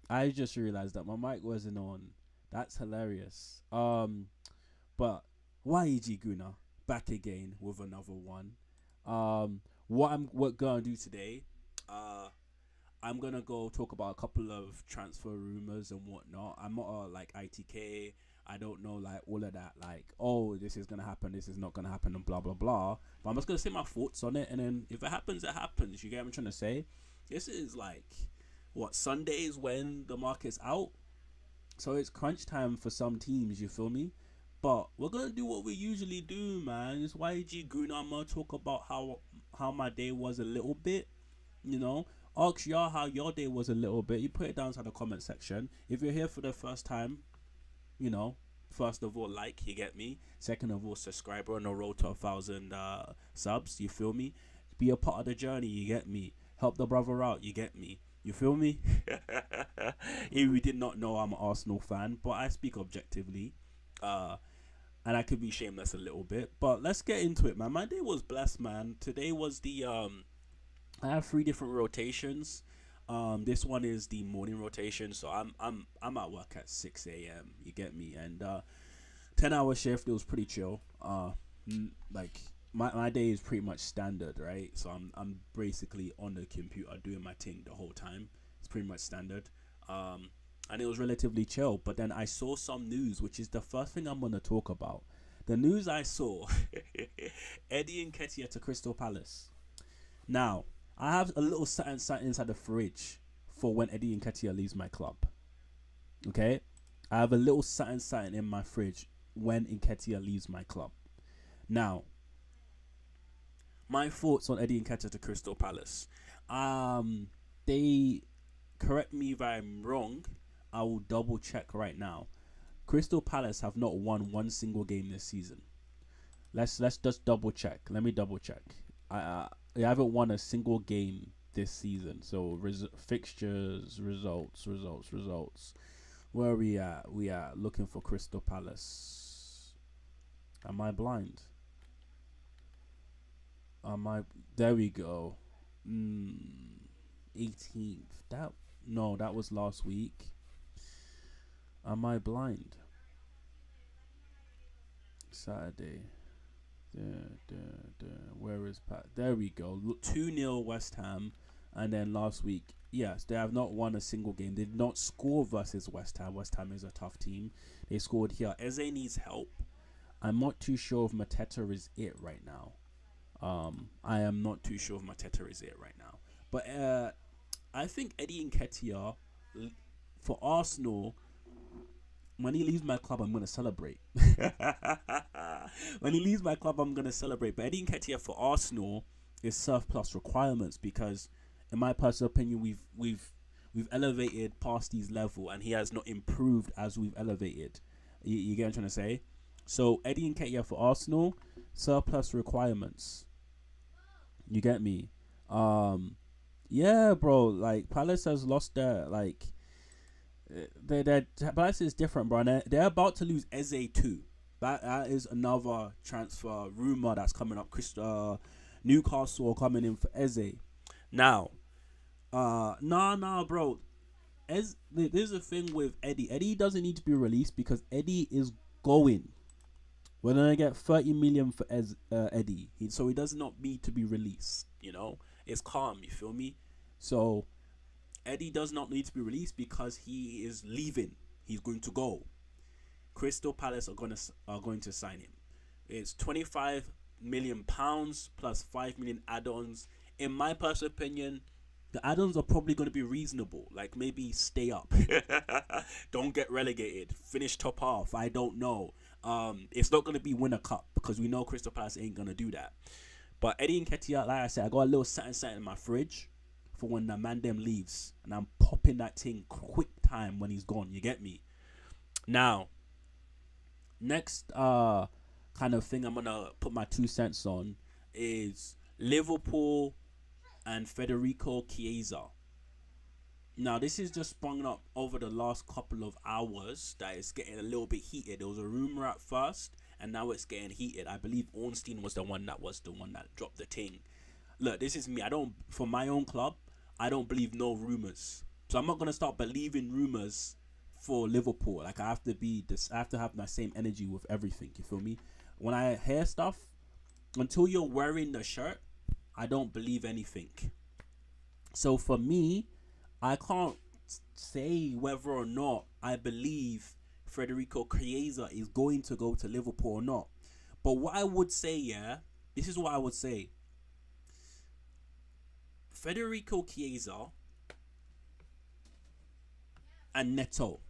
I just realized that my mic wasn't on. That's hilarious. But Gooner back again with another one. What gonna do today? Uh, I'm gonna go talk about a couple of transfer rumors and whatnot. I'm not like ITK. I don't know like all of that. Like, oh, this is gonna happen. This is not gonna happen, and blah blah blah. But I'm just gonna say my thoughts on it, and then if it happens, it happens. You get what I'm trying to say? This is like what Sundays when the market's out, so it's crunch time for some teams. You feel me? But we're gonna do what we usually do, man. It's YG Gooner. I'm gonna talk about how my day was a little bit, you know, ask y'all how your day was a little bit. You put it down to the comment section. If you're here for the first time, you know, first of all, like, you get me. Second of all, subscriber on the road to 1,000 subs. You feel me? Be a part of the journey. You get me. Help the brother out. You get me. You feel me? If we did not know, I'm an Arsenal fan, but I speak objectively. Uh, and I could be shameless a little bit, but let's get into it, man. My day was blessed, man. Today was the I have three different rotations. This one is the morning rotation, so I'm at work at 6 a.m. You get me, and 10 hour shift. It was pretty chill. Like my day is pretty much standard, right? So I'm basically on the computer doing my thing the whole time. It's pretty much standard. And it was relatively chill. But then I saw some news, which is the first thing I'm gonna talk about. The news I saw: Eddie Nketiah to Crystal Palace. Now, I have a little something inside the fridge for when Eddie Nketiah leaves my club. Okay? I have a little something in my fridge when Nketiah leaves my club. Now, my thoughts on Eddie Nketiah to Crystal Palace. They correct me if I'm wrong. I will double check right now. Crystal Palace have not won one single game this season. Let's just double check. Let me double check. They haven't won a single game this season. So fixtures, results. Where are we at? We are looking for Crystal Palace. Am I blind? Am I? There we go. 18th. That was last week. Am I blind? Saturday. Where is Pat? There we go. 2-0 West Ham. And then last week, yes, they have not won a single game. They did not score versus West Ham. West Ham is a tough team. They scored here. Eze needs help. I'm not too sure if Mateta is it right now. I am not too sure if Mateta is it right now. But I think Eddie Nketiah, for Arsenal, when he leaves my club, I'm going to celebrate. When he leaves my club, I'm going to celebrate. But Eddie Nketiah for Arsenal is surplus requirements because, in my personal opinion, we've elevated past his level, and he has not improved as we've elevated. You get what I'm trying to say? So Eddie Nketiah for Arsenal, surplus requirements. You get me? Yeah, bro. Like Palace has lost their their Palace is different, bro. And they're about to lose Eze too. That is another transfer rumor that's coming up. Newcastle are coming in for Eze. Now, nah, bro. There's a thing with Eddie. Eddie doesn't need to be released because Eddie is going. We're gonna get 30 million for Eddie, so he does not need to be released. You know, it's calm. You feel me? So Eddie does not need to be released because he is leaving. He's going to go. Crystal Palace are going to sign him. It's £25 million plus 5 million add-ons. In my personal opinion, the add-ons are probably going to be reasonable. Like maybe stay up, don't get relegated, finish top half. I don't know. It's not going to be win a cup because we know Crystal Palace ain't going to do that. But Eddie Nketiah, like I said, I got a little something in my fridge for when the man them leaves, and I'm popping that thing quick time when he's gone. You get me? Now, next kind of thing I'm gonna put my 2 cents on is Liverpool and Federico Chiesa. Now, this is just sprung up over the last couple of hours that it's getting a little bit heated. There was a rumor at first, and now it's getting heated. I believe Ornstein was the one that dropped the thing. Look, this is me. For my own club, I don't believe no rumors. So I'm not gonna start believing rumors for Liverpool. Like I have to be this. I have to have my same energy with everything. You feel me? When I hear stuff, until you're wearing the shirt, I don't believe anything. So for me, I can't say whether or not I believe Federico Chiesa is going to go to Liverpool or not. But what I would say, yeah, this is what I would say. Federico Chiesa and Neto.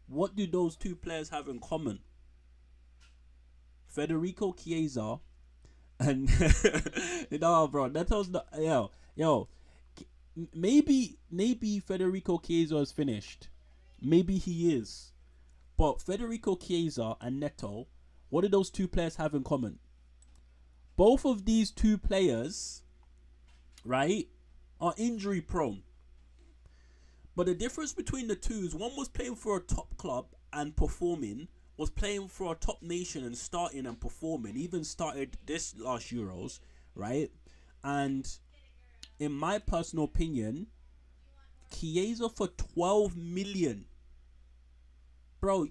What do those two players have in common? Federico Chiesa and no, bro, Neto's not. Yo, maybe Federico Chiesa is finished. Maybe he is. But Federico Chiesa and Neto, what do those two players have in common? Both of these two players, right, are injury prone. But the difference between the two is one was playing for a top club and performing, was playing for a top nation and starting and performing, even started this last Euros, right? And in my personal opinion, Chiesa for 12 million. Bro,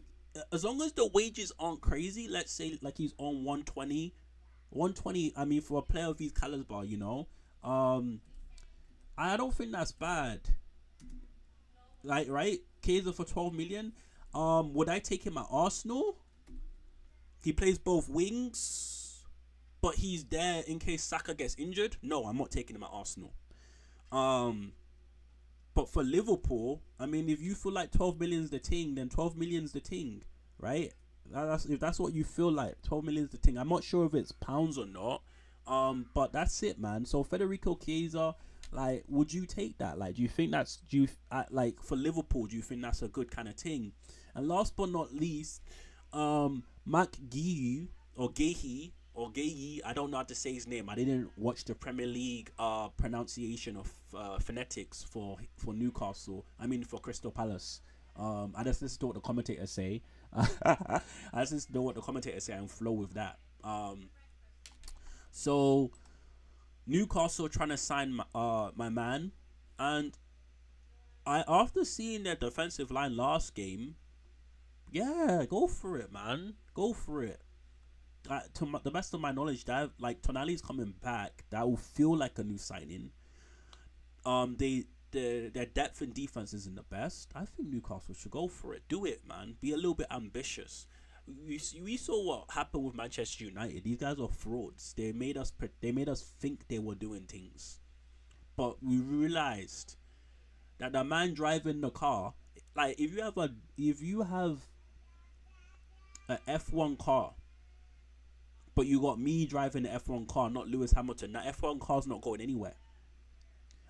as long as the wages aren't crazy, let's say like he's on 120, 120, I mean for a player of his caliber, you know, I don't think that's bad. Like, right? Chiesa for 12 million. Would I take him at Arsenal? He plays both wings, but he's there in case Saka gets injured. No, I'm not taking him at Arsenal. But for Liverpool, I mean, if you feel like 12 million's the thing, then 12 million's the thing, right? If that's what you feel like, 12 million's the thing. I'm not sure if it's pounds or not. But that's it, man. So Federico Chiesa, like, would you take that? Like, do you think that's like for Liverpool? Do you think that's a good kind of thing? And last but not least, Mark Guiu or Gehi or Gehi, I don't know how to say his name. I didn't watch the Premier League pronunciation of phonetics for Newcastle. I mean for Crystal Palace. I just listen to what the commentators say. I just listen to what the commentators say and flow with that. So Newcastle trying to sign my man, and after seeing their defensive line last game, yeah, go for it, man. Go for it. To the best of my knowledge, that like Tonali's coming back, that will feel like a new signing. Their depth and defense isn't the best. I think Newcastle should go for it. Do it, man. Be a little bit ambitious. We saw what happened with Manchester United. These guys are frauds. They made us think they were doing things, but we realized that the man driving the car, like if you have a F1 car, but you got me driving the F1 car, not Lewis Hamilton. That F1 car's not going anywhere.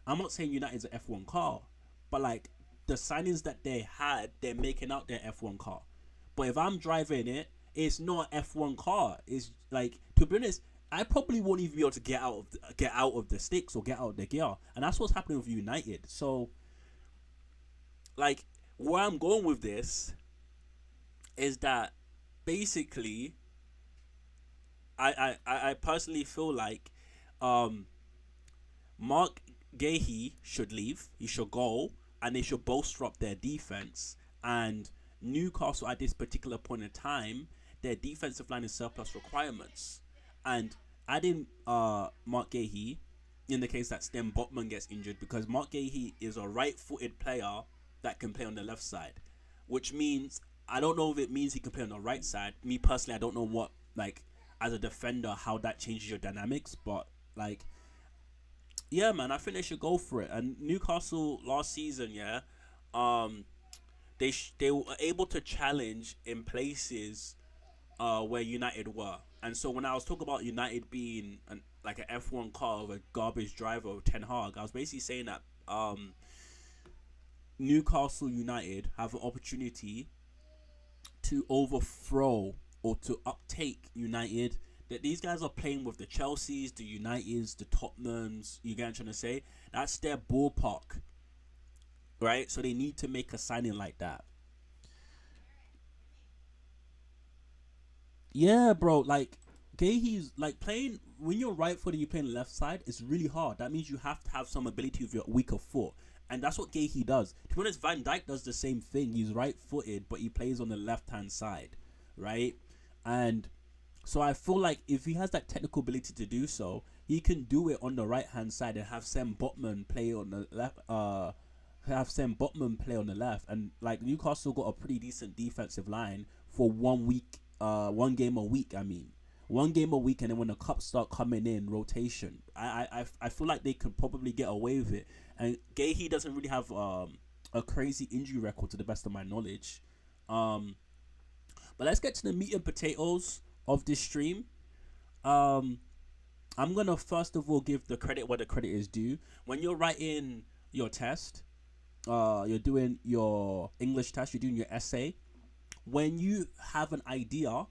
I'm not saying United's an F1 car, but like the signings that they had, they're making out their F1 car. But if I'm driving it, it's not an F1 car. It's like, to be honest, I probably won't even be able to get out of the sticks or get out of the gear, and that's what's happening with United. So, like, where I'm going with this is that basically, I personally feel like Mark Gehi should leave. He should go, and they should bolster up their defense. And Newcastle at this particular point in time, their defensive line is surplus requirements. And adding Mark Gehi in the case that Sten Botman gets injured, because Mark Gehi is a right-footed player that can play on the left side, which means I don't know if it means he can play on the right side. Me personally, I don't know what, like, as a defender, how that changes your dynamics, but like, yeah, man, I think they should go for it. And Newcastle last season, yeah, they were able to challenge in places where United were. And so when I was talking about United being like an F1 car of a garbage driver of Ten Hag, I was basically saying that Newcastle United have an opportunity to overthrow or to uptake United. That these guys are playing with the Chelseas, the Uniteds, the Tottenhams. You get what I'm trying to say? That's their ballpark, right? So they need to make a signing like that. Yeah, bro. Like, Gehi's like playing when you're right footed, you play on the left side. It's really hard. That means you have to have some ability with your weaker foot. And that's what Gahey does. To be honest, Van Dijk does the same thing. He's right-footed, but he plays on the left-hand side, right? And so I feel like if he has that technical ability to do so, he can do it on the right-hand side and have Sam Botman play on the left. And like Newcastle got a pretty decent defensive line for 1 week, 1 game a week. I mean, 1 game a week, and then when the cups start coming in rotation, I feel like they could probably get away with it. And Gahey doesn't really have a crazy injury record to the best of my knowledge. But let's get to the meat and potatoes of this stream. I'm gonna first of all give the credit where the credit is due. When you're writing your test, you're doing your English test, you're doing your essay. When you have an idea,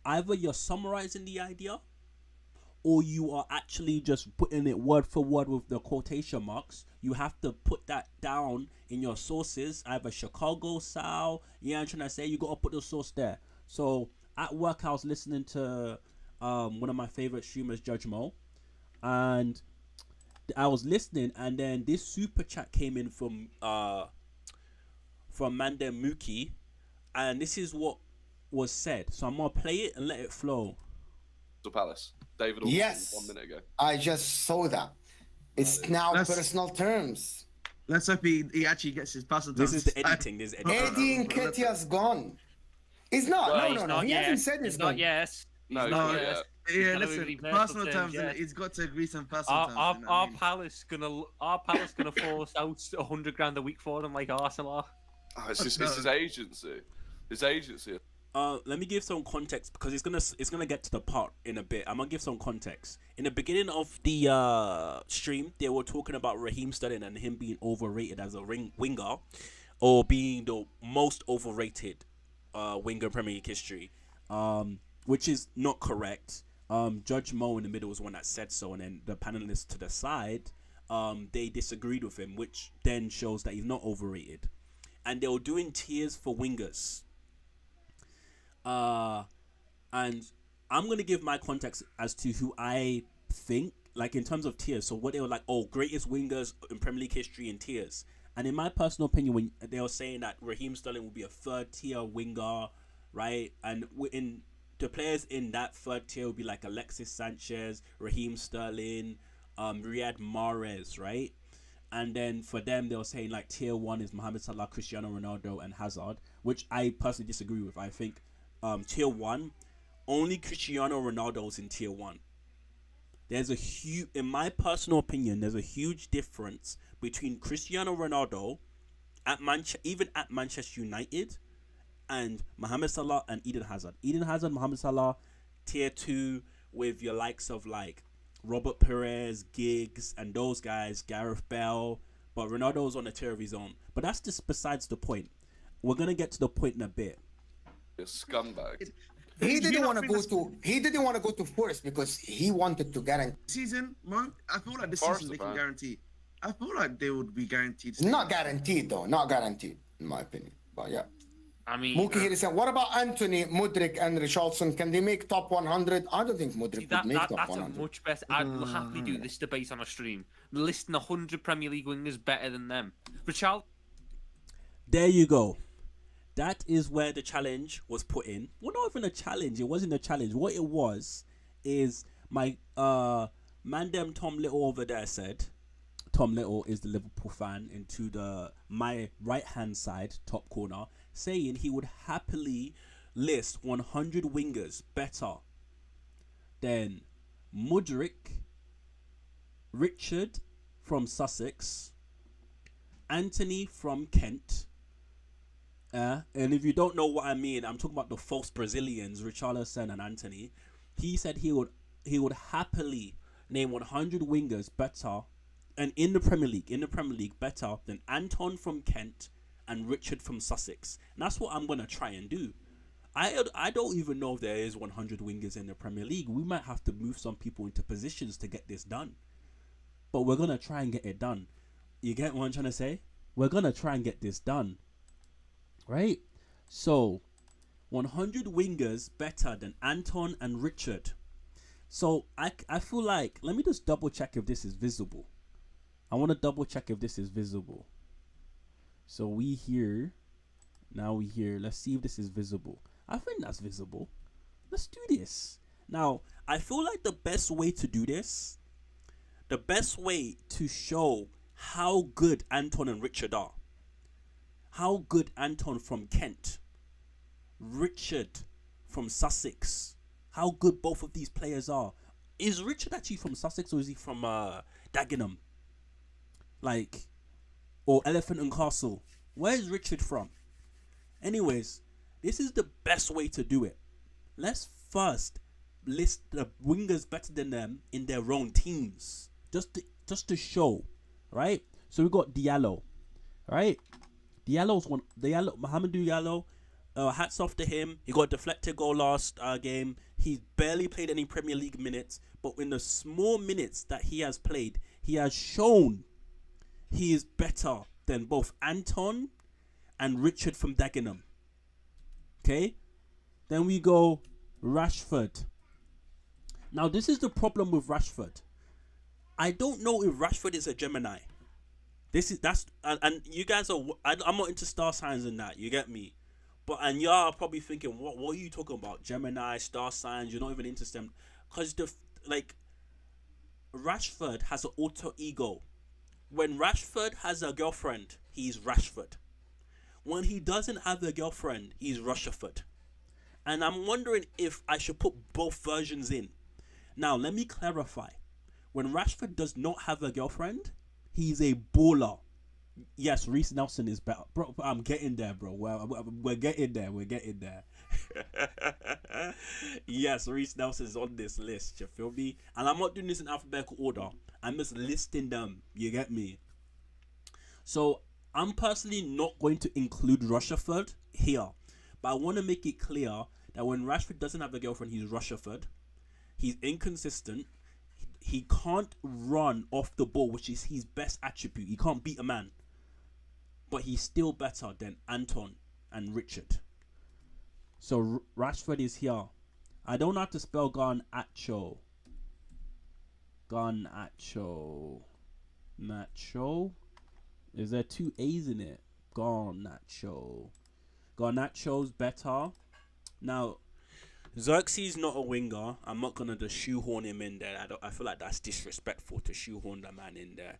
either you're summarizing the idea, or you are actually just putting it word for word with the quotation marks. You have to put that down in your sources, either Chicago style. Yeah, I'm trying to say you gotta put the source there. So at work, I was listening to one of my favorite streamers, Judge Mo, and I was listening, and then this super chat came in from Mandem Mookie, and this is what was said. So I'm gonna play it and let it flow. Palace. David Orton, Yes, 1 minute ago. I just saw that. It's now personal terms. Let's hope he actually gets his personal terms. This is the editing. This is editing. Eddie Nketiah's gone. He's not. Well, No. He hasn't said he's gone. Not yes. No, No, yeah. Yeah, gotta listen, agree personal terms, yeah. he's got to agree some personal terms. Our Palace gonna force out 100 grand a week for him like Arsenal are. Oh, it's his agency. His agency. Let me give some context because it's gonna get to the part in a bit. I'm gonna give some context. In the beginning of the stream, they were talking about Raheem Sterling and him being overrated as a winger, or being the most overrated winger in Premier League history, which is not correct. Judge Mo in the middle was one that said so, and then the panelists to the side, they disagreed with him, which then shows that he's not overrated. And they were doing tiers for wingers. And I'm going to give my context as to who I think, like in terms of tiers. So what they were like, greatest wingers in Premier League history in tiers. And in my personal opinion, when they were saying that Raheem Sterling will be a 3rd tier winger, right? And in the players in that 3rd tier would be like Alexis Sanchez, Raheem Sterling, Riyad Mahrez, right? And then for them, they were saying like tier 1 is Mohamed Salah, Cristiano Ronaldo, and Hazard, which I personally disagree with. I think tier 1, only Cristiano Ronaldo's in tier 1. There's a huge, in my personal opinion, there's a huge difference between Cristiano Ronaldo even at Manchester United, and Mohamed Salah and Eden Hazard. Eden Hazard, Mohamed Salah, tier 2 with your likes of like Robert Perez, Giggs, and those guys, Gareth Bale. But Ronaldo's on a tier of his own. But that's just besides the point. We're gonna get to the point in a bit. A scumbag. He didn't want to go to Forest because he wanted to guarantee. Season, Mo, I feel like this Forest season they fan. can guarantee. I feel like they would be guaranteed. Not guaranteed though. Not guaranteed, in my opinion. But yeah. I mean, Mookie here is saying, what about Anthony, Mudryk, and Richarlison? Can they make top 100? I don't think Mudryk would make top that's 100. a much better. I'd happily do this debate on a stream. Listing 100 Premier League wingers better than them. Richarlison. There you go. That is where the challenge was put in. Well, not even a challenge. It wasn't a challenge. What it was is my Mandem Tom Little over there said. Tom Little is the Liverpool fan into my right hand side top corner, saying he would happily list 100 wingers better than Mudryk, Richard from Sussex, Anthony from Kent. And if you don't know what I mean, I'm talking about the false Brazilians, Richarlison and Anthony. He said he would happily name 100 wingers better, and in the Premier League better than Anton from Kent and Richard from Sussex. And that's what I'm gonna try and do. I don't even know if there is 100 wingers in the Premier League. We might have to move some people into positions to get this done, but we're gonna try and get it done. You get what I'm trying to say? We're gonna try and get this done. Right? So, 100 wingers better than Anton and Richard. So, I feel like, let me just double check if this is visible. I want to double check if this is visible. So we here. Now we here. Let's see if this is visible. I think that's visible. Let's do this. Now, I feel like the best way to do this, the best way to show how good Anton and Richard are, how good Anton from Kent, Richard from Sussex, how good both of these players are. Is Richard actually from Sussex or is he from Dagenham? Like, or Elephant and Castle? Where is Richard from? Anyways, this is the best way to do it. Let's first list the wingers better than them in their own teams, just to show, right? So we got Diallo, right? Mohamedou Diallo. Hats off to him. He got a deflected goal last game. He's barely played any Premier League minutes, but in the small minutes that he has played, he has shown he is better than both Anton and Richard from Dagenham. Okay? Then we go Rashford. Now, this is the problem with Rashford. I don't know if Rashford is a Gemini. And you guys are... I'm not into star signs and that. You get me? And y'all are probably thinking, what are you talking about? Gemini, star signs, you're not even into them. Because Rashford has an alter ego. When Rashford has a girlfriend, he's Rashford. When he doesn't have a girlfriend, he's Rushford. And I'm wondering if I should put both versions in. Now, let me clarify. When Rashford does not have a girlfriend, he's a baller. Yes, Reece Nelson is better. Bro, I'm getting there, bro. We're getting there. We're getting there. Yes, Reece Nelson is on this list. You feel me? And I'm not doing this in alphabetical order. I'm just listing them. You get me? So, I'm personally not going to include Rushford here. But I want to make it clear that when Rashford doesn't have a girlfriend, he's Rushford. He's inconsistent. He can't run off the ball, which is his best attribute. He can't beat a man. But he's still better than Anton and Richard. So Rashford is here. I don't know how to spell Garnacho. Nacho. Is there two A's in it? Garnacho's better. Now, Xerxes not a winger. I'm not gonna just shoehorn him in there. I feel like that's disrespectful to shoehorn the man in there.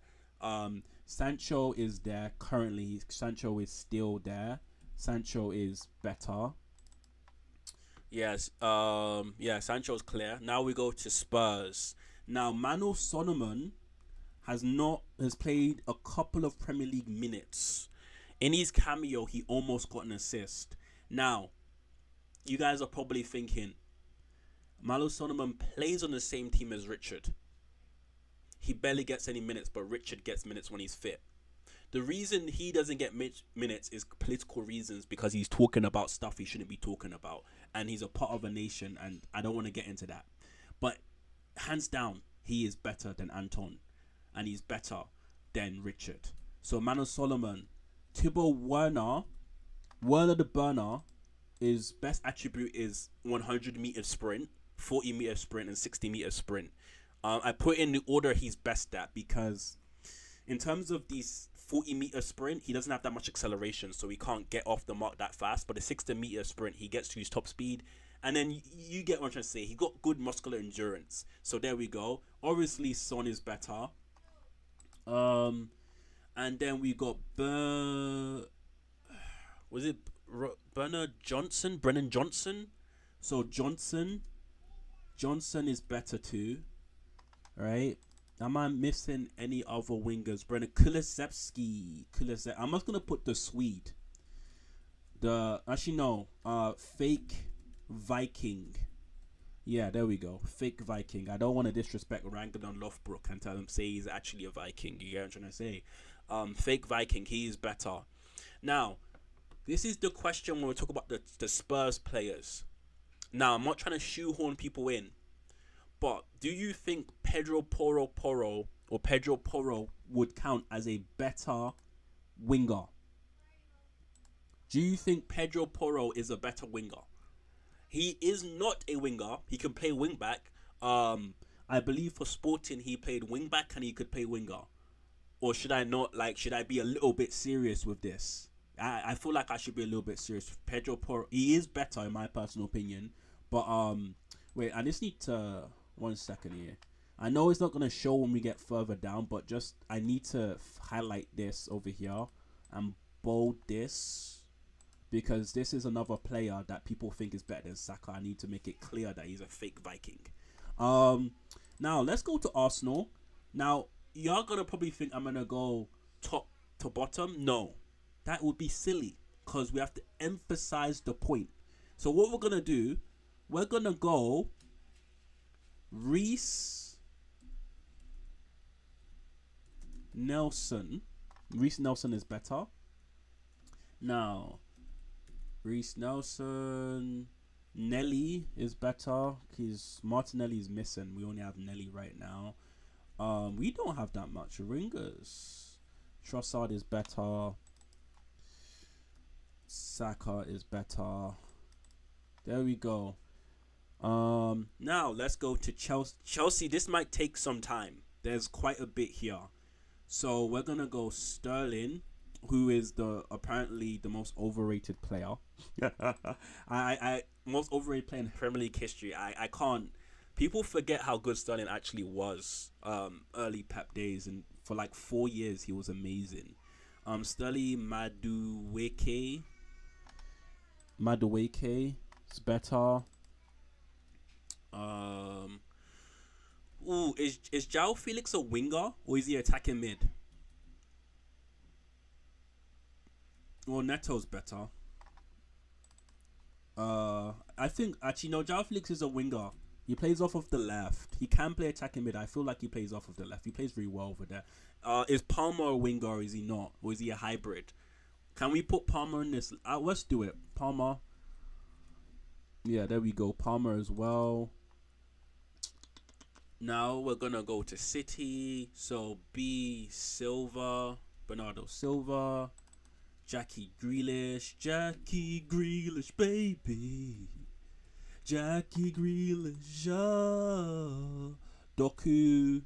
Sancho is there currently. Sancho is still there. Sancho is better. Yes. Sancho's clear. Now we go to Spurs. Now Manuel Solomon has played a couple of Premier League minutes. In his cameo, he almost got an assist. Now, you guys are probably thinking, Manuel Solomon plays on the same team as Richard. He barely gets any minutes, but Richard gets minutes when he's fit. The reason he doesn't get minutes is political reasons, because he's talking about stuff he shouldn't be talking about. And he's a part of a nation, and I don't want to get into that. But hands down, he is better than Anton. And he's better than Richard. So Manuel Solomon, Thibaut Werner the Burner, his best attribute is 100-meter sprint, 40-meter sprint, and 60-meter sprint. I put in the order he's best at because in terms of these 40-meter sprint, he doesn't have that much acceleration, so he can't get off the mark that fast. But the 60-meter sprint, he gets to his top speed. And then you get what I'm trying to say. He got good muscular endurance. So there we go. Obviously, Son is better. And then we got Brennan Johnson? So Johnson is better too. Right? Am I missing any other wingers? Brennan Kulusevski. I'm just gonna put the Swede. Fake Viking. Yeah, there we go. Fake Viking. I don't want to disrespect Rangadon Lothbrok and tell him say he's actually a Viking. You get what I'm trying to say? Fake Viking. He is better. Now, this is the question when we talk about the Spurs players. Now, I'm not trying to shoehorn people in, but do you think Pedro Porro would count as a better winger? Do you think Pedro Porro is a better winger? He is not a winger. He can play wing back. I believe for Sporting he played wing back and he could play winger. or should I not? Like, should I be a little bit serious with this? I feel like I should be a little bit serious. Pedro Porro, he is better in my personal opinion, but wait, I just need to 1 second here. I know it's not gonna show when we get further down, but just I need to highlight this over here and bold this because this is another player that people think is better than Saka. I need to make it clear that he's a fake Viking. Now let's go to Arsenal. Now you're gonna probably think I'm gonna go top to bottom. No, that would be silly because we have to emphasize the point. So what we're gonna do, we're gonna go Reece Nelson. Reece Nelson is better. Now, Reece Nelson. Nelly is better because Martinelli is missing. We only have Nelly right now. We don't have that much ringers. Trossard is better. Saka is better. There we go. Now let's go to Chelsea. Chelsea, this might take some time. There's quite a bit here. So we're gonna go Sterling, who is apparently the most overrated player. I most overrated player in Premier League history. I can't. People forget how good Sterling actually was. Early Pep days, and for like 4 years he was amazing. Sterling Madueke is better. Ooh, is João Felix a winger or is he attacking mid? Well, Neto's better. I think actually no, João Felix is a winger. He plays off of the left. He can play attacking mid. I feel like he plays off of the left. He plays very well over there. Is Palmer a winger or is he not? Or is he a hybrid? Can we put Palmer in this? Let's do it. Palmer. Yeah, there we go. Palmer as well. Now we're gonna go to City. So B Silva, Bernardo Silva, Jackie Grealish, baby, Jackie Grealish, Doku.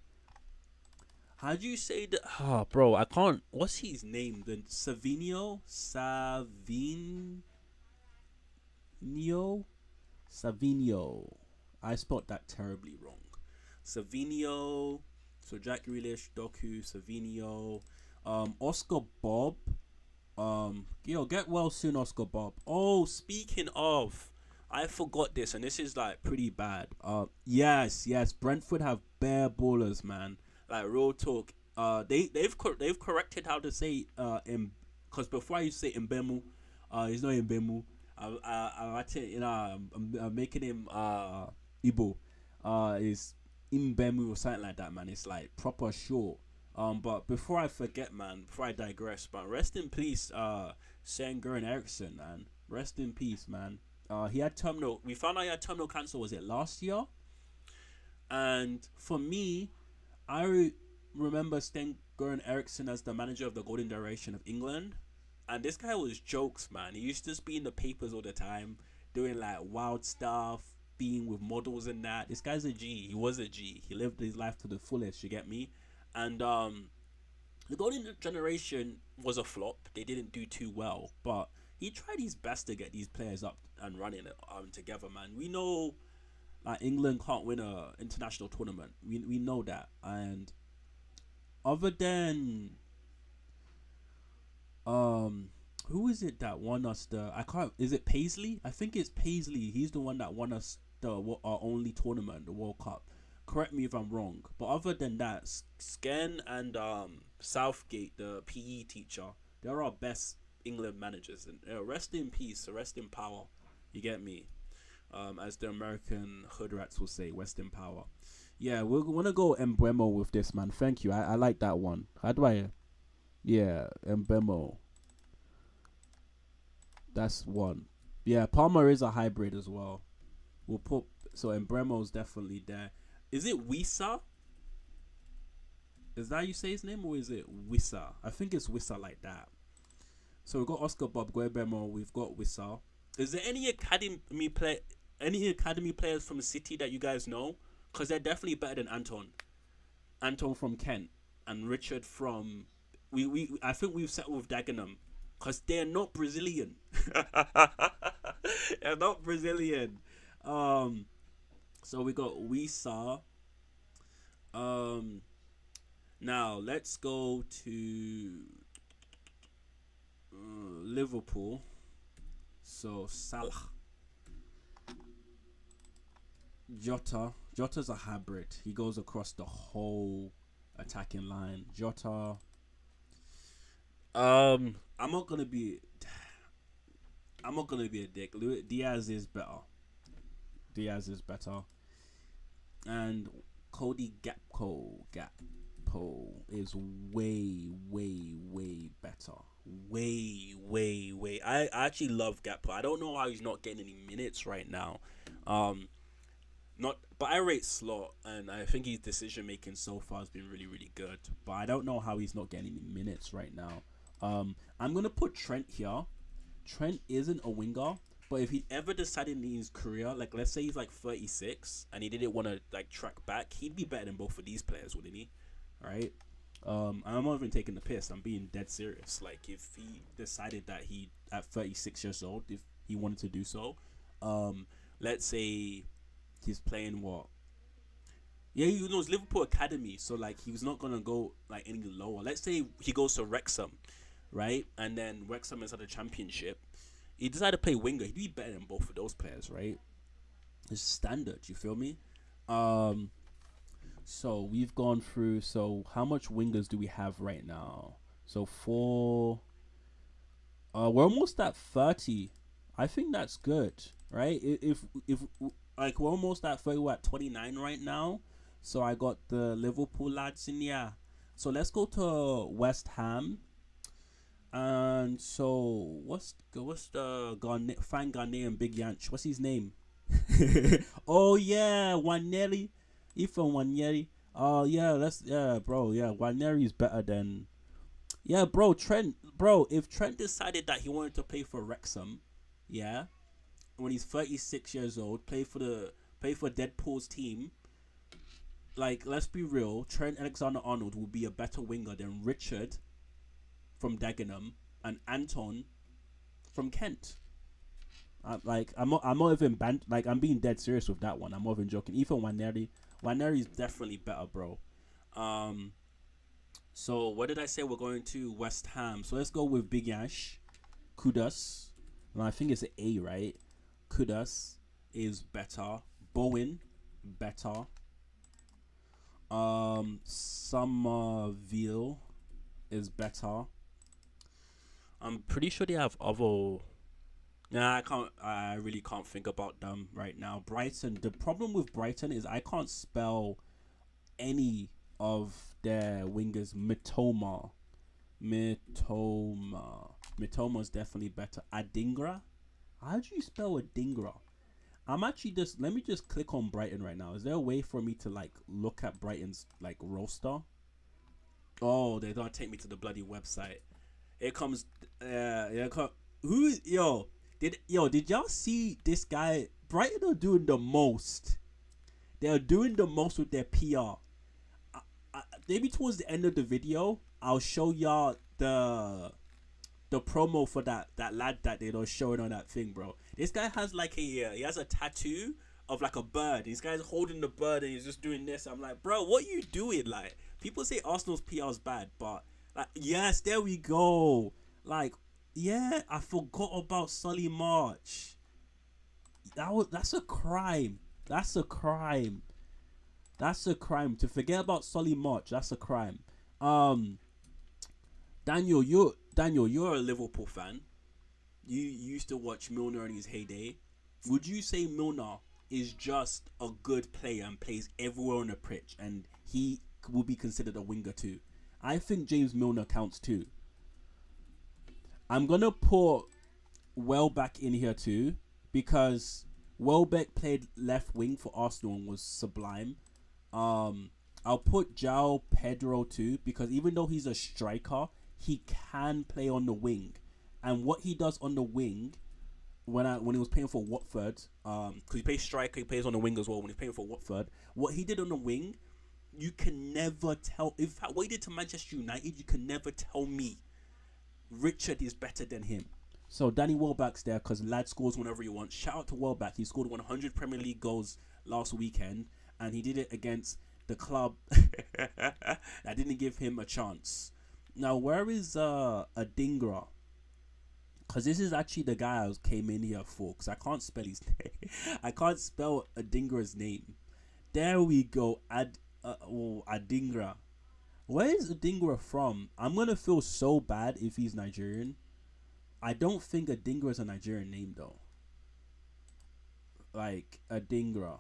How do you say that? Oh, bro, I can't. What's his name? Then Savinio. I spelled that terribly wrong. Savinio, so Jack Grealish, Doku, Savinio, Oscar Bob, get well soon, Oscar Bob. Oh, speaking of, I forgot this, and this is like pretty bad. Yes, Brentford have bare ballers, man. Like real talk. They've corrected how to say because before I used to say Mbemu, it's not Mbemu. I'm making him Igbo. Is Mbemu or something like that, man. It's like proper short. But before I forget, man, before I digress, but rest in peace, Sven-Göran Eriksson, man. Rest in peace, man. He had terminal. We found out he had terminal cancer. Was it last year? And for me, I remember Sven-Göran Eriksson as the manager of the Golden Generation of England, and this guy was jokes, man. He used to just be in the papers all the time, doing like wild stuff, being with models and that. This guy's a G. He was a G. He lived his life to the fullest. You get me? And the Golden Generation was a flop. They didn't do too well, but he tried his best to get these players up and running together, man. We know England can't win a international tournament. We know that. And other than who is it that won us is it Paisley? I think it's Paisley. He's the one that won us our only tournament, the World Cup. Correct me if I'm wrong. But other than that, Sken and Southgate, the PE teacher, they're our best England managers. And rest in peace, rest in power. You get me? As the American hood rats will say, rest in power. Yeah, we're gonna go Mbemo with this, man. Thank you. I like that one. How do I? Yeah, Mbemo. That's one. Yeah, Palmer is a hybrid as well. We'll put Mbremo's definitely there. Is it Wissa? Is that how you say his name, or is it Wissa? I think it's Wissa like that. So we've got Oscar Bob, Mbemo. We've got Wissa. Is there any academy players from City that you guys know? Because they're definitely better than Anton. Anton from Kent. and Richard from I think we've settled with Dagenham because they're not Brazilian. They're not Brazilian. So we got Wisa. Now let's go to Liverpool. So Salah. Jota's a hybrid. He goes across the whole attacking line. Jota. I'm not gonna be a dick. Diaz is better. And Cody Gakpo is way better. Way. I actually love Gakpo. I don't know how he's not getting any minutes right now. But I rate Slot, and I think his decision making so far has been really good. But I don't know how he's not getting any minutes right now. I'm gonna put Trent here. Trent isn't a winger, but if he ever decided in his career, like let's say he's like 36 and he didn't want to like track back, he'd be better than both of these players, wouldn't he? Right? I'm not even taking the piss. I'm being dead serious. Like if he decided that he at 36 years old, if he wanted to do so, let's say he's playing what? Yeah, he knows Liverpool Academy, so like he was not gonna go like any lower. Let's say he goes to Wrexham, right? And then Wrexham is at the Championship. He decided to play winger. He'd be better than both of those players, right? It's standard. You feel me? So we've gone through. So how much wingers do we have right now? So we're almost at 30. I think that's good, right? If like we're almost at 30, we're at 29 right now. So I got the Liverpool lads in here. So let's go to West Ham. And so what's the fine Ghanaian Big Yanch? What's his name? Oh yeah, Waneri. Ethan Waneri. Oh yeah, bro. Yeah, Waneri is better than. Yeah, bro. Trent, bro. If Trent decided that he wanted to play for Wrexham, yeah, when he's 36 years old, play for Deadpool's team. Like, let's be real. Trent Alexander-Arnold will be a better winger than Richard from Dagenham and Anton from Kent. I'm not even I'm being dead serious with that one. I'm not even joking. Even Waneri is definitely better, bro. So what did I say? We're going to West Ham. So let's go with Big Yash, Kudus. No, I think it's an A, right? Kudus is better. Bowen, better. Somerville is better. I'm pretty sure they have other. Nah, I really can't think about them right now. Brighton. The problem with Brighton is I can't spell any of their wingers. Mitoma's definitely better. Adingra. How do you spell Adingra? I'm actually let me just click on Brighton right now. Is there a way for me to like look at Brighton's like roster? Oh, they don't take me to the bloody website. Here comes did y'all see this guy? Brighton are doing the most. They are doing the most with their PR. Maybe towards the end of the video, I'll show y'all the promo for that lad that they don't show it on that thing, bro. This guy has like he has a tattoo of like a bird. This guy's holding the bird and he's just doing this. I'm like, bro, what you doing? Like, people say Arsenal's PR is bad, but like, yes, there we go. Like, yeah, I forgot about Solly March. That's a crime. That's a crime. That's a crime. To forget about Solly March, that's a crime. Daniel, you're a Liverpool fan. You used to watch Milner in his heyday. Would you say Milner is just a good player and plays everywhere on the pitch, and he will be considered a winger too? I think James Milner counts too. I'm gonna put Welbeck in here too, because Welbeck played left wing for Arsenal and was sublime. I'll put João Pedro too, because even though he's a striker, he can play on the wing. And what he does on the wing, when he was playing for Watford, because he plays striker, he plays on the wing as well. When he's playing for Watford, what he did on the wing, You can never tell. If I waited to Manchester United, you can never tell me Richard is better than him. So Danny Welbeck's there because lad scores whenever he wants. Shout out to Welbeck. He scored 100 Premier League goals last weekend, and he did it against the club that didn't give him a chance. Now, where is Adingra? Because this is actually the guy I came in here for, because I can't spell his name. I can't spell Adingra's name. There we go. Adingra. Where is Adingra from? I'm going to feel so bad if he's Nigerian. I don't think Adingra is a Nigerian name, though. Like, Adingra.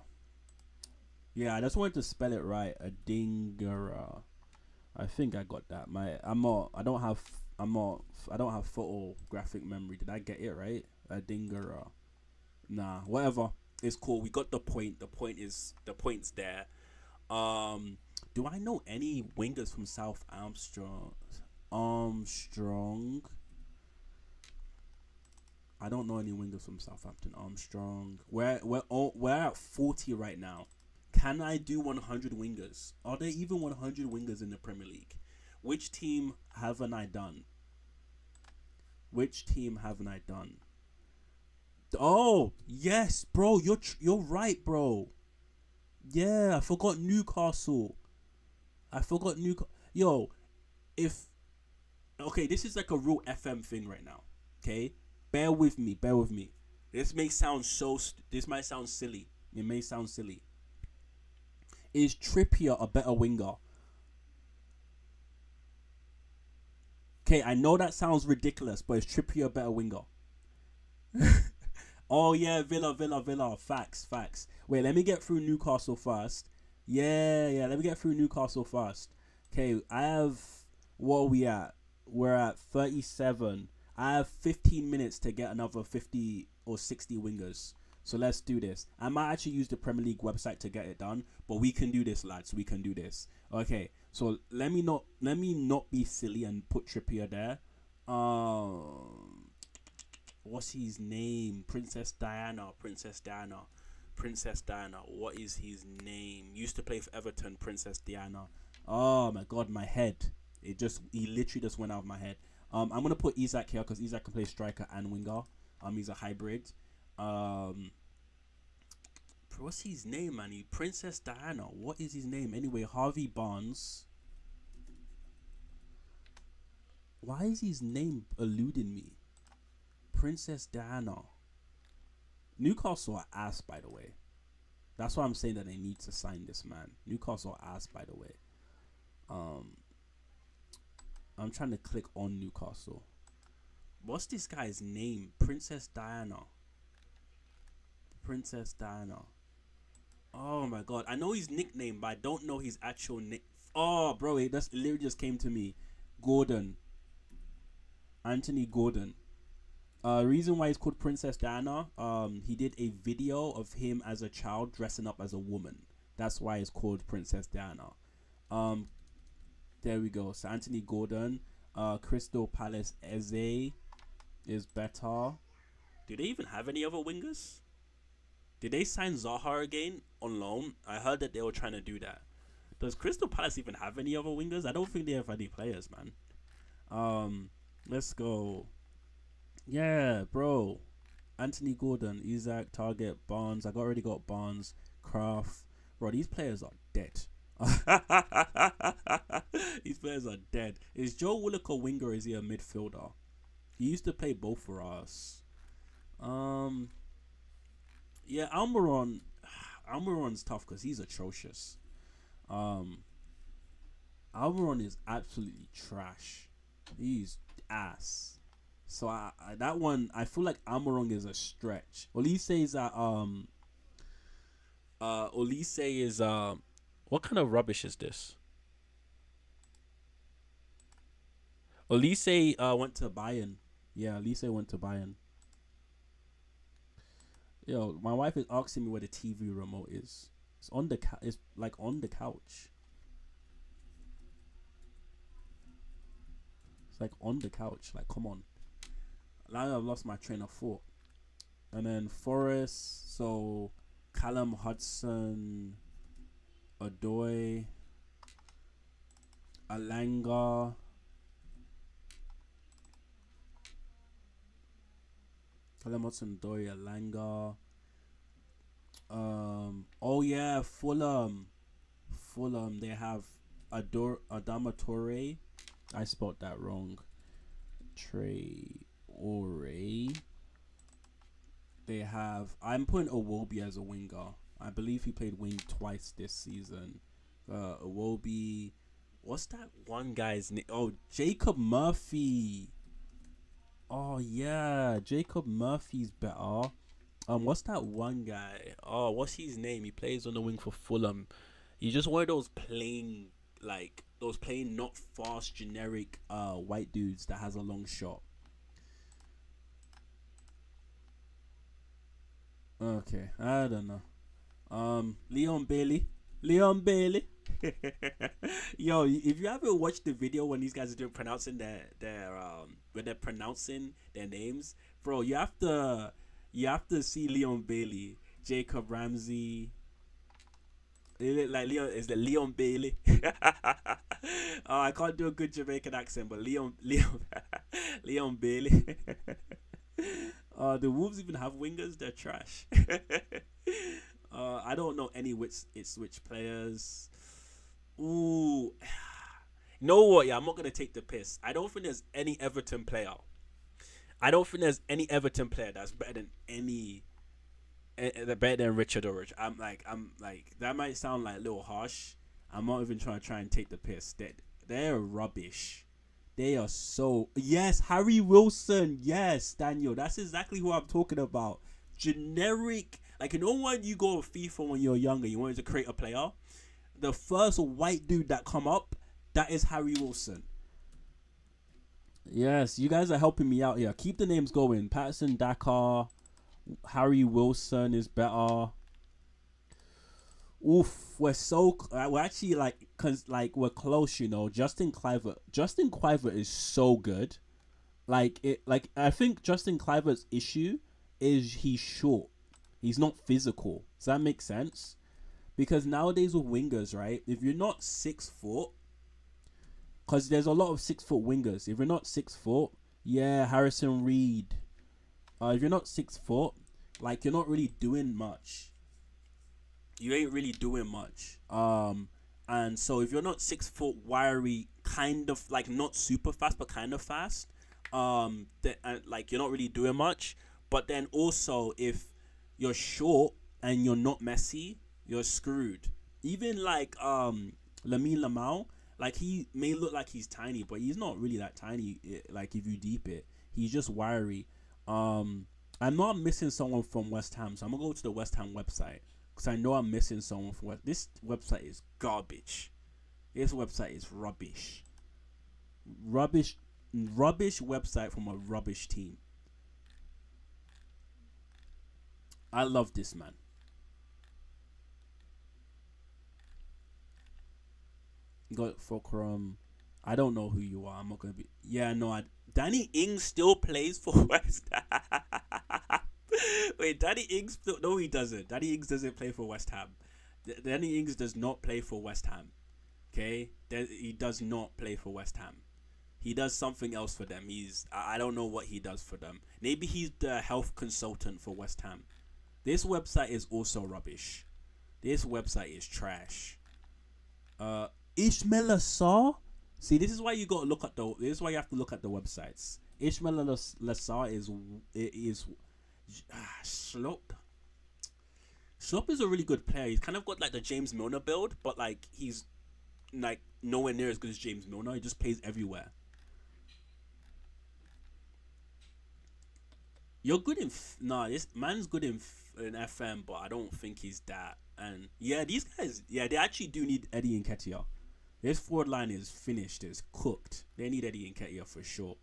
Yeah, I just wanted to spell it right. Adingra. I think I got that. I don't have photographic memory. Did I get it right? Adingra. Nah, whatever. It's cool. We got the point. The point's there. Do I know any wingers from South Armstrong? I don't know any wingers from Southampton. Armstrong. We're at 40 right now. Can I do 100 wingers? Are there even 100 wingers in the Premier League? Which team haven't I done? Oh, yes, bro. You're right, bro. Yeah, I forgot Newcastle. Yo, okay, this is like a real FM thing right now. Okay, bear with me. This might sound silly. It may sound silly. Is Trippier a better winger? Okay, I know that sounds ridiculous, but is Trippier a better winger? Oh yeah, Villa. Facts. Wait, let me get through Newcastle first. Yeah, let me get through Newcastle first. Okay, what are we at? We're at 37. I have 15 minutes to get another 50 or 60 wingers. So let's do this. I might actually use the Premier League website to get it done, but we can do this, lads. We can do this. Okay, so let me not be silly and put Trippier there. What's his name? Princess Diana. What is his name? Used to play for Everton. Princess Diana. Oh my god, my head. He literally just went out of my head. I'm gonna put Isak here because Isak can play striker and winger. He's a hybrid. What's his name, man? Princess Diana. What is his name? Anyway, Harvey Barnes. Why is his name eluding me? Princess Diana. Newcastle are ass, by the way. That's why I'm saying that they need to sign this man. Newcastle are ass, by the way. I'm trying to click on Newcastle. What's this guy's name? Princess Diana. Oh my god. I know his nickname, but I don't know his actual name. Oh, bro, it literally just came to me. Gordon. Anthony Gordon. Reason why he's called Princess Diana, he did a video of him as a child dressing up as a woman. That's why it's called Princess Diana. There we go. So Anthony Gordon, Crystal Palace Eze is better. Do they even have any other wingers? Did they sign Zaha again on loan? I heard that they were trying to do that. Does Crystal Palace even have any other wingers? I don't think they have any players, man. Let's go. Yeah, bro. Anthony Gordon, Isak, Target, Barnes. Already got Barnes, Kraft. Bro, these players are dead. These players are dead. Is Joe Willock a winger or is he a midfielder? He used to play both for us. Yeah, Almiron's tough because he's atrocious. Almiron is absolutely trash. He's ass. So that one, I feel like Almiron is a stretch. Olise is what kind of rubbish is this? Olise went to Bayern. Yeah, Olise went to Bayern. Yo, my wife is asking me where the TV remote is. It's on the it's like on the couch. It's like on the couch. Like, come on. Now I've lost my train of thought. And then Forest. So Callum Hudson, Odoi. Alanga. Calamoton Dory Alanga. Oh yeah, Fulham. Fulham. They have Adama Torre. I spelled that wrong. Traore. They have. I'm putting Iwobi as a winger. I believe he played wing twice this season. Iwobi. What's that one guy's name? Oh, Jacob Murphy. Oh yeah, Jacob Murphy's better. What's that one guy? Oh, what's his name? He plays on the wing for Fulham. He's just one of those plain, not fast, generic white dudes that has a long shot. Okay, I don't know. Leon Bailey. Yo, if you haven't watched the video when these guys are pronouncing when they're pronouncing their names, bro, you have to see Leon Bailey, Jacob Ramsey. Like Leon is the Leon Bailey. I can't do a good Jamaican accent, but Leon Bailey. The Wolves even have wingers. They're trash. I don't know any Ipswich players. Ooh, you know what? Yeah, I'm not gonna take the piss. I don't think there's any Everton player. That's better than Richard or Rich. I'm like that might sound like a little harsh. I'm not even trying to take the piss. They're rubbish. They are so. Yes, Harry Wilson. Yes, Daniel. That's exactly who I'm talking about. Generic. Like, you know when you go with FIFA when you're younger, you wanted to create a player? The first white dude that come up, that is Harry Wilson. Yes, you guys are helping me out here. Keep the names going. Patterson Dakar. Harry Wilson is better. Oof, we're actually we're close, you know. Justin Kluivert is so good. I think Justin Kluivert's issue is he's short. He's not physical. Does that make sense? Because nowadays with wingers, right? If you're not 6 foot, because there's a lot of 6 foot wingers. If you're not 6 foot, yeah, Harrison Reed. If you're not 6 foot, like, you're not really doing much. You ain't really doing much. And so if you're not 6 foot, wiry, kind of like not super fast but kind of fast, like you're not really doing much. But then also if you're short and you're not messy, you're screwed. Even like Lamine Lamau, like he may look like he's tiny, but he's not really that tiny. Like if you deep it, he's just wiry. I know I'm missing someone from West Ham, so I'm gonna go to the West Ham website because I know I'm missing someone from West. This website is garbage. This website is rubbish. Rubbish website from a rubbish team. I love this man. Got Fulcrum. I don't know who you are. I'm not gonna be. Yeah, no. Danny Ings still plays for West Ham. Wait, Danny Ings? No, he doesn't. Danny Ings doesn't play for West Ham. Danny Ings does not play for West Ham. Okay, he does not play for West Ham. He does something else for them. I don't know what he does for them. Maybe he's the health consultant for West Ham. This website is also rubbish. This website is trash. Ishmael Assar? See, this is why you gotta look at this is why you have to look at the websites. Ishmael Assar is Schlop. Schlop is a really good player. He's kind of got like the James Milner build, but like he's like nowhere near as good as James Milner. He just plays everywhere. You're good in this man's good in FM, but I don't think he's that. And yeah, these guys, yeah, they actually do need Eddie Nketiah. This forward line is finished. It's cooked. They need Eddie Nketiah for sure.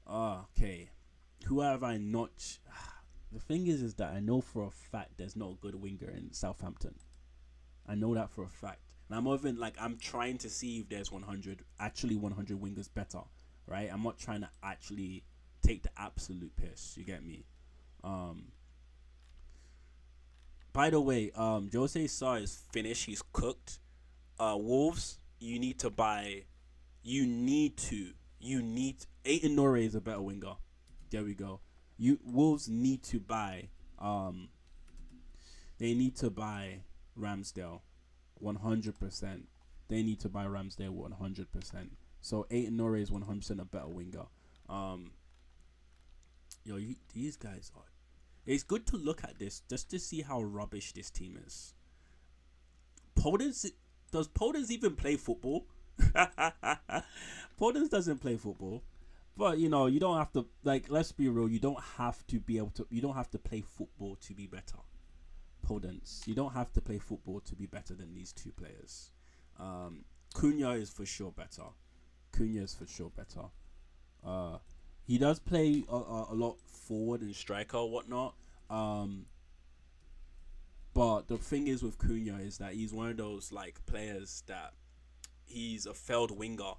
Okay, who have I not? The thing is that I know for a fact there's not a good winger in Southampton. I know that for a fact. And I'm trying to see if there's 100 wingers better, right? I'm not trying to actually take the absolute piss. You get me? By the way, Jose Sarr is finished. He's cooked. Wolves, you need to buy. You need. Aiton Nore is a better winger. There we go. Wolves need to buy. They need to buy Ramsdale, 100%. They need to buy Ramsdale 100%. So Aiton Nore is 100% a better winger. These guys are. It's good to look at this just to see how rubbish this team is. Does Podence even play football? Podence doesn't play football. But you don't have to, let's be real, you don't have to play football to be better. Podence, you don't have to play football to be better than these two players. Cunha is for sure better. He does play a lot forward and striker or whatnot. But the thing is with Cunha is that he's one of those players that he's a failed winger.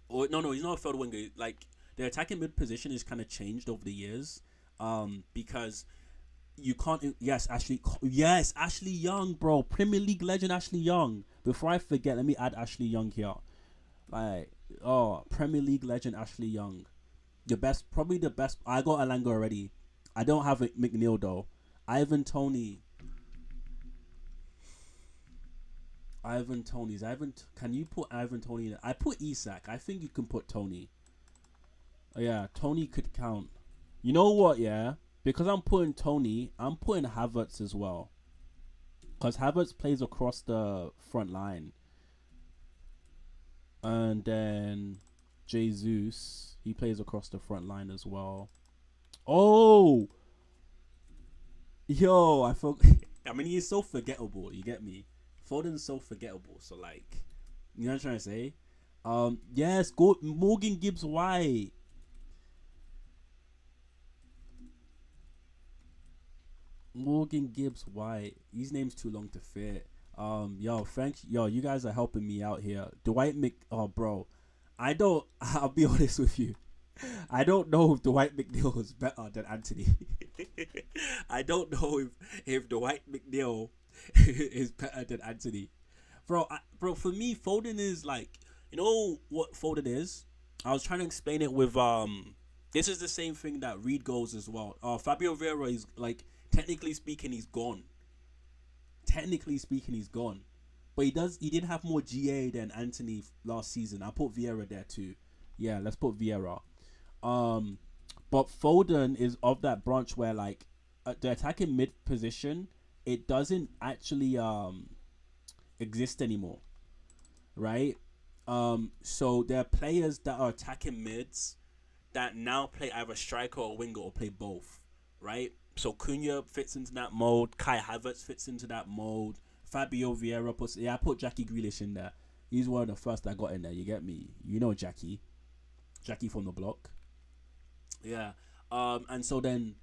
Or no, he's not a failed winger. The attacking mid position is kind of changed over the years. Because you can't. Yes, Ashley Young, bro. Premier League legend Ashley Young. Before I forget, let me add Ashley Young here. Premier League legend Ashley Young. Probably the best. I got Alanga already. I don't have McNeil though. Ivan Toney. Can you put Ivan Toney in? I put Isak. I think you can put Tony. Yeah, Tony could count. You know what? Yeah, because I'm putting Tony, I'm putting Havertz as well. Because Havertz plays across the front line. And then Jesus, he plays across the front line as well. Oh! Yo, I forgot. I mean, he's so forgettable. You get me? Foden's so forgettable. So, you know what I'm trying to say? Yes, Morgan Gibbs White. Morgan Gibbs White. His name's too long to fit. You guys are helping me out here. Bro. I'll be honest with you. I don't know if Dwight McNeil is better than Anthony. I don't know if Dwight McNeil is better than Anthony. Bro, for me, Foden is you know what Foden is? I was trying to explain it with, this is the same thing that Reed goes as well. Fabio Vieira is, technically speaking, he's gone. But he did have more GA than Anthony last season. I put Vieira there too. Yeah, let's put Vieira. But Foden is of that branch where the attacking mid position, it doesn't actually exist anymore, right? So there are players that are attacking mids that now play either striker or winger or play both, right? So Cunha fits into that mold. Kai Havertz fits into that mold. Fabio Vieira I put Jackie Grealish in there. He's one of the first I got in there. You get me? You know Jackie from the block. Yeah. And so then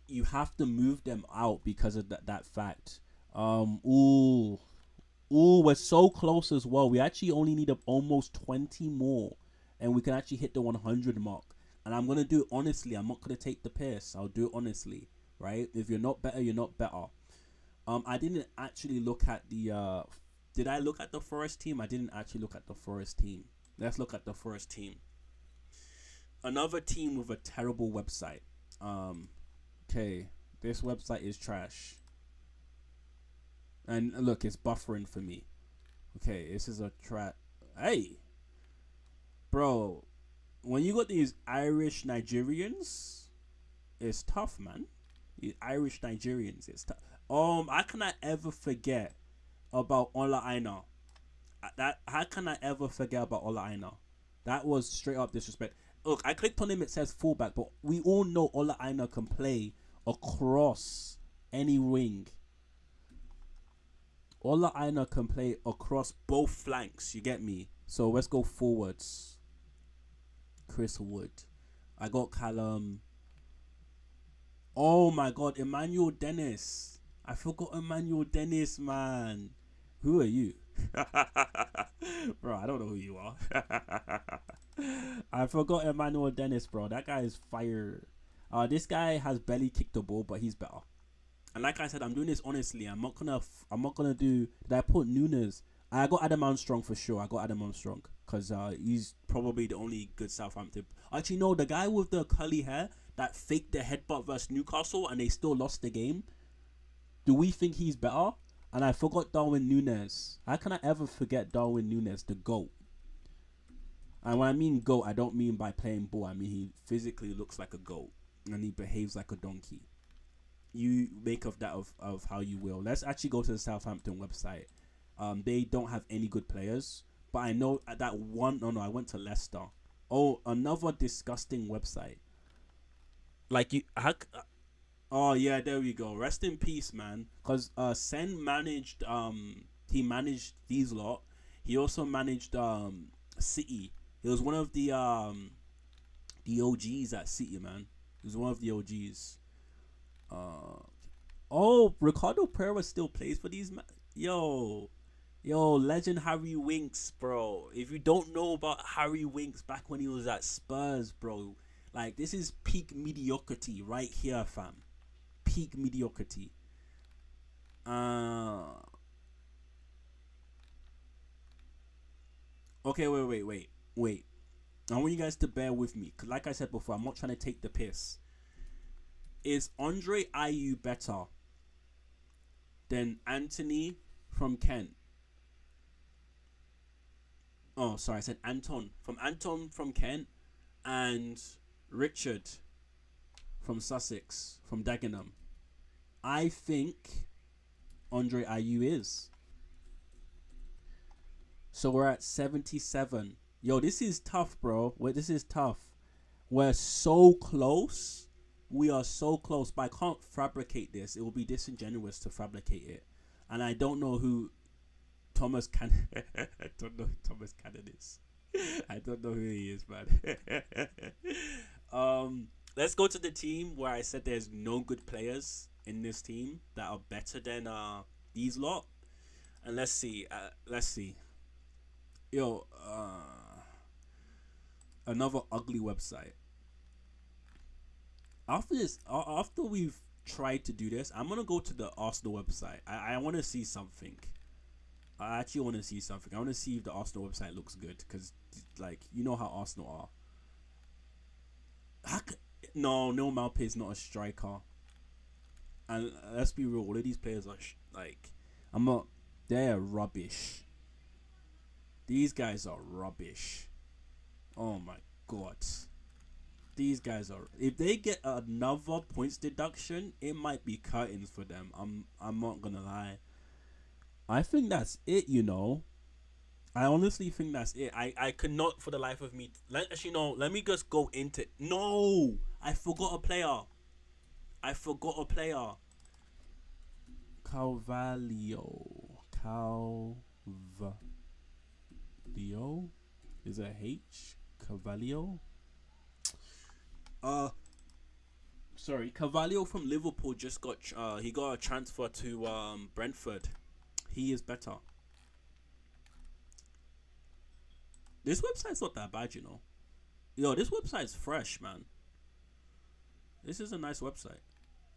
you have to move them out because of that fact. We're so close as well. We actually only need almost 20 more and we can actually hit the 100 mark. And I'm going to do it honestly. I'm not going to take the piss. I'll do it honestly, right? If you're not better, you're not better. I didn't actually look at the did I look at the Forest team? I didn't actually look at the Forest team. Let's look at the Forest team. Another team with a terrible website. Okay, this website is trash. And look, it's buffering for me. Okay, this is a Hey, bro, when you got these Irish Nigerians, it's tough, man. These Irish Nigerians, it's tough. How can I ever forget about Ola Aina? How can I ever forget about Ola Aina? That was straight up disrespect. Look, I clicked on him, it says fullback, but we all know Ola Aina can play across any wing. Ola Aina can play across both flanks, you get me? So let's go forwards. Chris Wood. I got Callum. Oh my god, Emmanuel Dennis. I forgot Emmanuel Dennis, man. Who are you? Bro, I don't know who you are. I forgot Emmanuel Dennis, bro. That guy is fire. This guy has barely kicked the ball, but he's better. And like I said, I'm doing this honestly. I'm not gonna do. Did I put Nunes? I got Adam Armstrong for sure. I got Adam Armstrong because he's probably the only good Southampton. Actually, no, the guy with the curly hair that faked the headbutt versus Newcastle and they still lost the game. Do we think he's better? And I forgot Darwin Núñez. How can I ever forget Darwin Núñez, the GOAT? And when I mean GOAT, I don't mean by playing ball. I mean he physically looks like a GOAT and he behaves like a donkey. You make of that of how you will. Let's actually go to the Southampton website. They don't have any good players, but I know that one. No, I went to Leicester. Oh, another disgusting website. Like you, oh yeah, there we go. Rest in peace, man. Cause Sen managed. He managed these lot. He also managed City. He was one of the OGs at City, man. He was one of the OGs. Oh, Ricardo Pereira still plays for these. Yo, legend Harry Winks, bro. If you don't know about Harry Winks back when he was at Spurs, bro, like this is peak mediocrity right here, fam. Peak mediocrity. Okay, wait. I want you guys to bear with me, cause like I said before, I'm not trying to take the piss. Is Andre Ayew better than Anthony from Kent? Oh, sorry, I said Anton. Anton from Kent and Richard from Sussex, from Dagenham. I think Andre Ayew is. So we're at 77. Yo, this is tough, bro. Wait, this is tough. We're so close. We are so close, but I can't fabricate this. It will be disingenuous to fabricate it. And I don't know who Thomas Cannon. I don't know who Thomas Cannon is. I don't know who he is, man. Let's go to the team where I said there's no good players in this team that are better than these lot. And let's see. Yo, another ugly website. After we've tried to do this, I'm gonna go to the Arsenal website. I want to see something. I actually want to see something. I want to see if the Arsenal website looks good, because like you know how Arsenal are. No, Maupay is not a striker. And let's be real, all of these players are they're rubbish. These guys are rubbish. Oh my god. These guys are. If they get another points deduction, it might be curtains for them. I'm not gonna lie. I think that's it. I honestly think that's it. I cannot for the life of me. Let me just go into. No, I forgot a player. Carvalho. Is it H? Carvalho. Sorry, Carvalho from Liverpool just got he got a transfer to Brentford. He is better. This website's not that bad, Yo, this website's fresh, man. This is a nice website.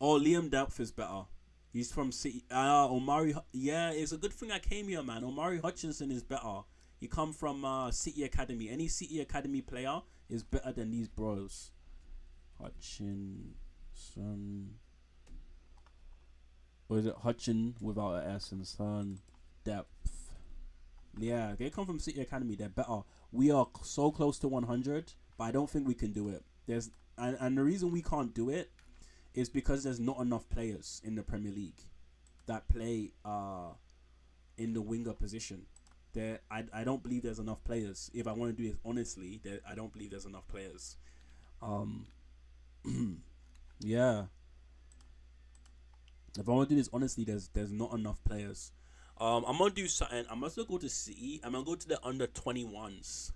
Oh, Liam Delph is better. He's from City. Omari. Yeah, it's a good thing I came here, man. Omari Hutchinson is better. He come from City Academy. Any City Academy player is better than these bros. Hutchinson. Or is it Hutchin without an S and Son? Depth. Yeah, they come from City Academy. They're better. We are so close to 100, but I don't think we can do it. And the reason we can't do it is because there's not enough players in the Premier League that play in the winger position. I don't believe there's enough players. If I want to do it honestly, I don't believe there's enough players. Yeah. If I want to do this honestly, there's not enough players. I'm gonna do something. I'm gonna go to City. I'm gonna go to the under 21s.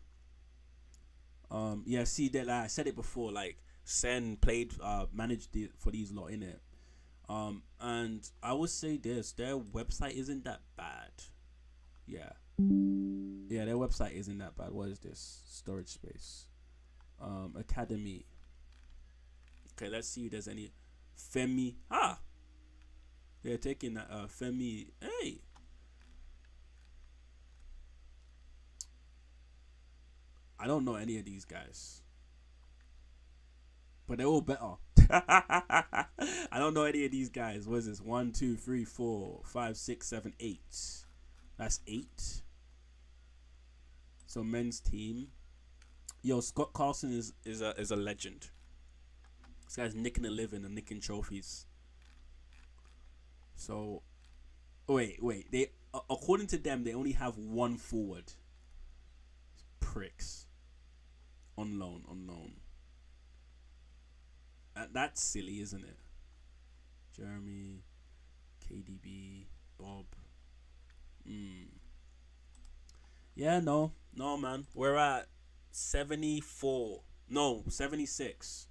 Yeah. See that, like I said it before. Like Sen played, managed for these lot in it. And I would say this: their website isn't that bad. Yeah, their website isn't that bad. What is this? Storage space. Academy. Okay, let's see if there's any. Femi. They're taking that. Femi. Hey. I don't know any of these guys. But they're all better. I don't know any of these guys. What is this? 1, 2, 3, 4, 5, 6, 7, 8. That's 8. So men's team. Yo, Scott Carlson is a legend. This guy's nicking a living and nicking trophies. So, wait. They according to them, they only have one forward. Pricks. On loan. That's silly, isn't it? Jeremy, KDB, Bob. Yeah, no, man. We're at 74. No, 76.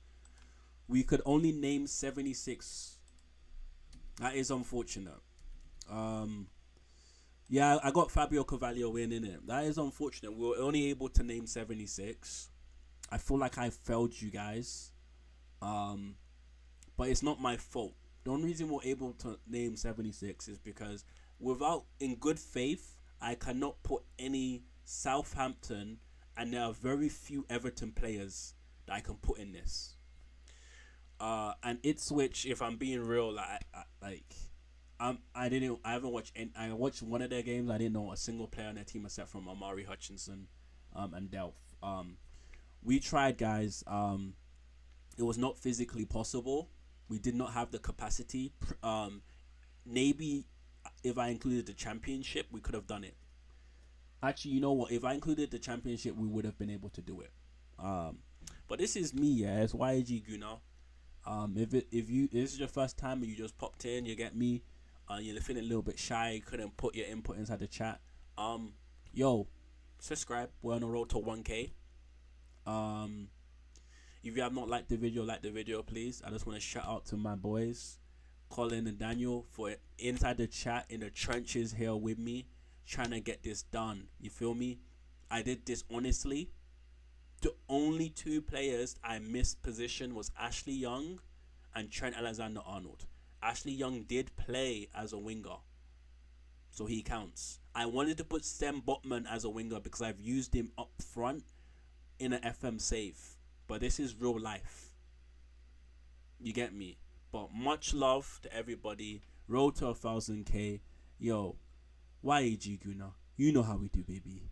We could only name 76. That is unfortunate. Yeah, I got Fabio Carvalho in it. That is unfortunate. We were only able to name 76. I feel like I failed you guys. But it's not my fault. The only reason we're able to name 76 is because in good faith, I cannot put any Southampton, and there are very few Everton players that I can put in this. And Ipswich, if I'm being real, I haven't watched any, I watched one of their games. I didn't know a single player on their team except from Amari Hutchinson, and Delph. We tried, guys. It was not physically possible. We did not have the capacity. Maybe if I included the championship, we could have done it. Actually, you know what? If I included the championship, we would have been able to do it. But this is me, yeah. It's yeggooner. If this is your first time and you just popped in, you get me. You're feeling a little bit shy, couldn't put your input inside the chat. Yo, subscribe. We're on the road to 1K. If you have not liked the video, please. I just want to shout out to my boys, Colin and Daniel, for inside the chat in the trenches here with me, trying to get this done. You feel me? I did this honestly. The only 2 players I missed position was Ashley Young and Trent Alexander-Arnold. Ashley Young did play as a winger, so he counts. I wanted to put Stem Botman as a winger because I've used him up front in an FM save. But this is real life. You get me? But much love to everybody. Road to 1,000K. Yo, yeggooner. You know how we do, baby.